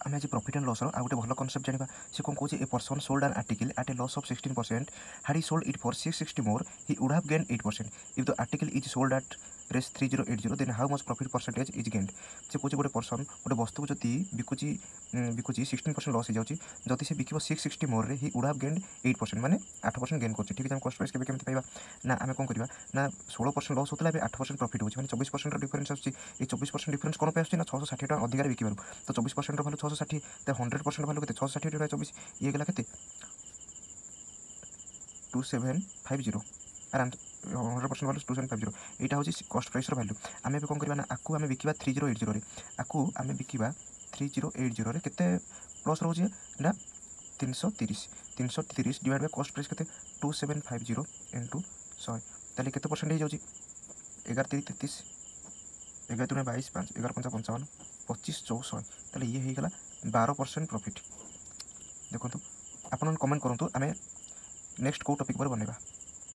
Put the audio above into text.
आम आज profit and loss आ गोटे भल कनसेप्ट जाना से कौन कौन a person sold an article at a loss of 16%. had he sold it for 660 more he would have gained 8%. if the article is sold at रेस 3080 then how much profit percentage is gained. से कौन गोटे person गोटे वस्तु को जदि बिकुची 16% loss हो जाऊँगी जदि से बिक 660 मोर रे ही वुड हैव गेन्ड 8% माने 8% गेन कर ठीक है. कस्ट प्राइस केबे केमती पाइबा ना आम कौन करवा ना 16% लॉस होता है 8% प्रॉफिट होची माने 24% डिफरेंस आछी. ये 24% डिफरेंस कौन पे आछी ना 660 टका अधिकार बिकिबार तो 24% भैल्यू 660 तो 100% भैल्यू केते 660 × 24 ये गला केते 2750 आराम 100% भैल्यू 2750 यहाँ हूँ कस्ट प्राइस भैल्यू. आम कौन करवा ना आपको आम बिकवा 3080 आपको आम बिकवा 3080 केते प्लस रोचे ना 330 डिवाइड बाय कस्ट प्राइस केते 2750 इंटू 100 ताले केते परसेंट हो जाउची 11 3 33 11 3 22 5 11 5 55 25 64 ताले ये हो गला 12% प्रॉफिट. देखो आपण कमेंट करंतु आमे नेक्स्ट को टॉपिक पर बनेबा.